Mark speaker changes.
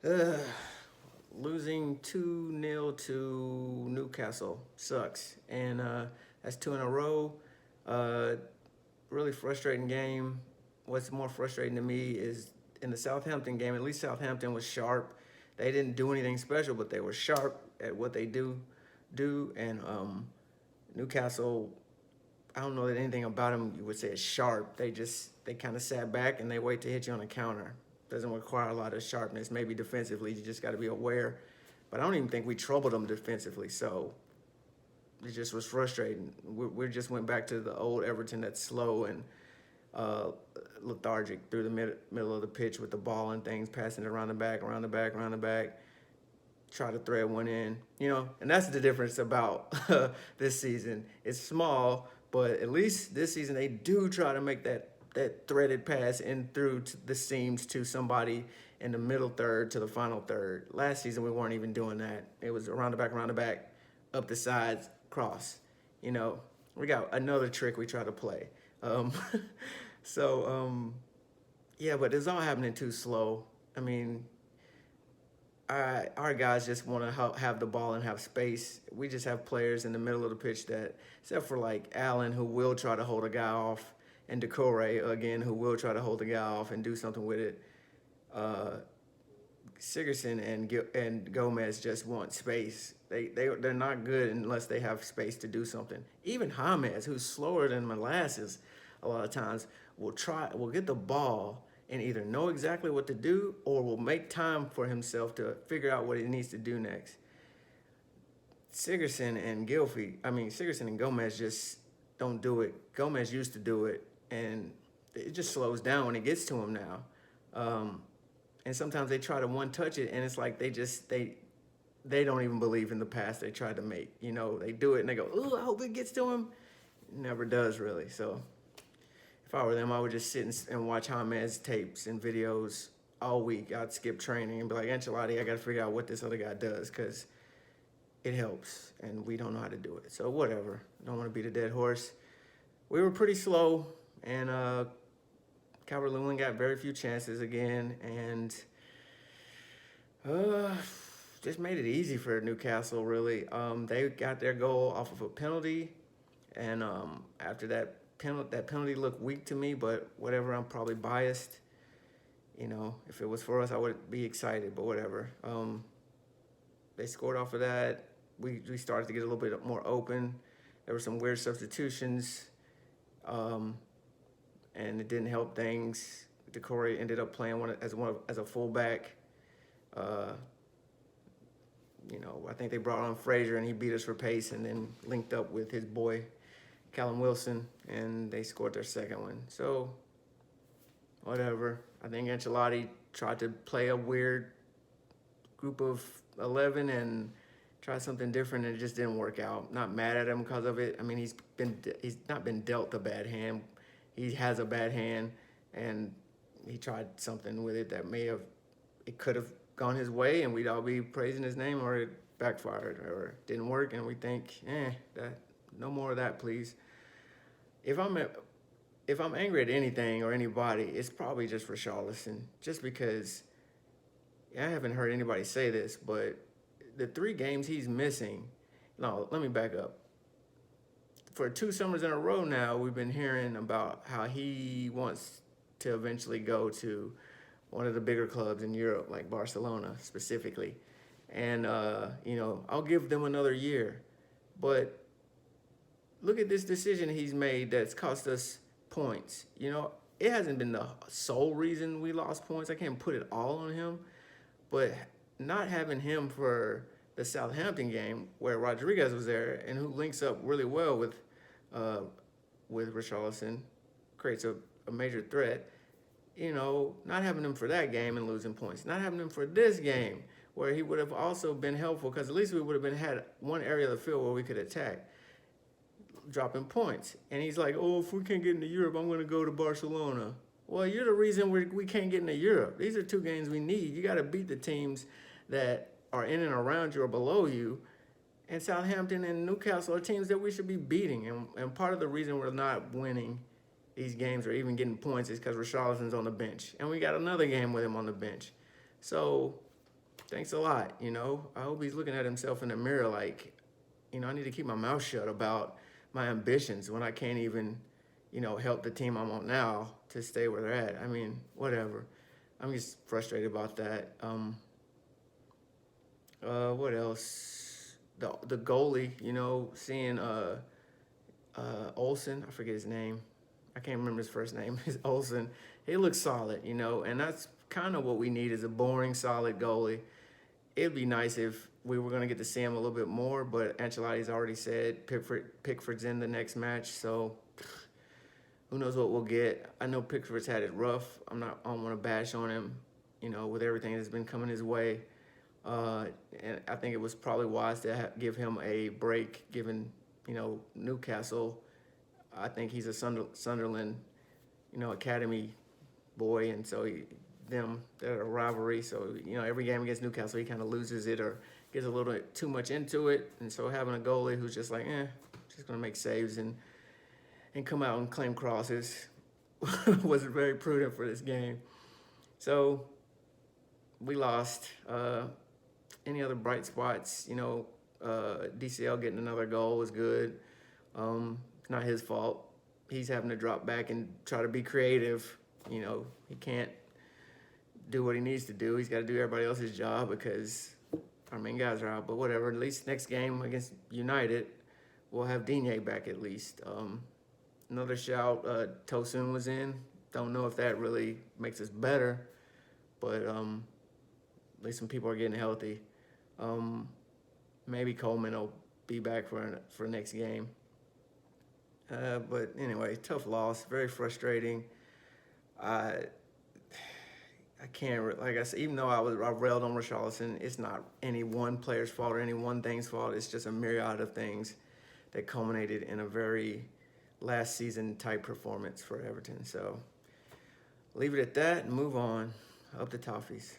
Speaker 1: Uh, Losing 2-0 to Newcastle sucks. And that's two in a row. Uh, Really frustrating game. What's more frustrating to me is in the Southampton game, at least Southampton was sharp. They didn't do anything special, but they were sharp at what they do. And Newcastle, I don't know that anything about them you would say is sharp. They kind of sat back and they wait to hit you on a counter. Doesn't require a lot of sharpness. Maybe defensively, you just got to be aware. But I don't even think we troubled them defensively. So it just was frustrating. We just went back to the old Everton that's slow and uh, lethargic through the middle of the pitch with the ball and things, passing it around the back, around the back, around the back. Try to thread one in, and that's the difference about this season. It's small, but at least this season they do try to make that threaded pass in through the seams to somebody in the middle third to the final third. Last season we weren't even doing that. It was around the back, up the sides, cross. We got another trick we try to play. Um, so yeah, but it's all happening too slow. I mean, our guys just want to have the ball and have space. We just have players in the middle of the pitch that, except for like Allen, who will try to hold a guy off, and Decore, again, who will try to hold a guy off and do something with it. Uh, Sigerson and Gomez just want space. They're not good unless they have space to do something. Even James, who's slower than molasses, a lot of times will get the ball and either know exactly what to do or will make time for himself to figure out what he needs to do next. Sigerson and Gomez just don't do it. Gomez used to do it, and it just slows down when it gets to him now. And sometimes they try to one touch it, and it's like they don't even believe in the pass they tried to make. They do it and they go, "Ooh, I hope it gets to him." It never does really. So if I were them, I would just sit and watch James tapes and videos all week. I'd skip training and be like, Ancelotti, I got to figure out what this other guy does because it helps, and we don't know how to do it. So whatever. I don't want to beat a dead horse. We were pretty slow, and Calvert-Lewin got very few chances again, and just made it easy for Newcastle, really. They got their goal off of a penalty, and after that penalty looked weak to me, but whatever, I'm probably biased. If it was for us, I would be excited, but whatever. They scored off of that. We started to get a little bit more open. There were some weird substitutions, and it didn't help things. Decore ended up playing as a fullback. I think they brought on Frazier, and he beat us for pace, and then linked up with his boy Callum Wilson, and they scored their second one. So, whatever. I think Ancelotti tried to play a weird group of 11 and try something different, and it just didn't work out. Not mad at him because of it. I mean, he's not been dealt a bad hand. He has a bad hand, and he tried something with it that it could have gone his way, and we'd all be praising his name, or it backfired, or it didn't work, and we think, no more of that, please. If I'm angry at anything or anybody, it's probably just Richarlison, just because I haven't heard anybody say this, but the 3 games he's missing. No, let me back up. For 2 summers in a row now, we've been hearing about how he wants to eventually go to one of the bigger clubs in Europe, like Barcelona specifically. And, I'll give them another year. But look at this decision he's made that's cost us points. It hasn't been the sole reason we lost points. I can't put it all on him. But not having him for the Southampton game, where Rodriguez was there and who links up really well with Richarlison, creates a major threat. Not having him for that game and losing points. Not having him for this game, where he would have also been helpful, because at least we would have had one area of the field where we could attack, dropping points. And he's like, "Oh, if we can't get into Europe, I'm going to go to Barcelona." Well, you're the reason we can't get into Europe. These are 2 games we need. You got to beat the teams that are in and around you or below you. And Southampton and Newcastle are teams that we should be beating. And part of the reason we're not winning these games or even getting points is because Richarlison's on the bench. And we got another game with him on the bench. So Thanks a lot. I hope he's looking at himself in the mirror like, I need to keep my mouth shut about my ambitions when I can't even, help the team I'm on now to stay where they're at. I mean, whatever. I'm just frustrated about that. What else? The goalie, seeing Olsen, I forget his name. I can't remember his first name. It's Olsen. He looks solid, and that's kind of what we need is a boring, solid goalie. It'd be nice if we were going to get to see him a little bit more, but Ancelotti's already said Pickford's in the next match, so who knows what we'll get. I know Pickford's had it rough. I don't want to bash on him, with everything that's been coming his way. And I think it was probably wise to give him a break, given, Newcastle. I think he's a Sunderland, academy boy, and so they're a rivalry. So, every game against Newcastle, he kind of loses it or gets a little bit too much into it. And so having a goalie who's just like, just going to make saves and come out and claim crosses was very prudent for this game. So we lost. Any other bright spots? DCL getting another goal was good. It's not his fault. He's having to drop back and try to be creative. He can't do what he needs to do. He's got to do everybody else's job because our main guys are out. But whatever. At least next game against United, we'll have Digne back at least. Another shout, Tosun was in. Don't know if that really makes us better, but at least some people are getting healthy. Maybe Coleman will be back for next game. But anyway, tough loss, very frustrating. I can't, like I said, even though I railed on Richarlison, it's not any one player's fault or any one thing's fault. It's just a myriad of things that culminated in a very last season type performance for Everton. So leave it at that and move on. Up the Toffees.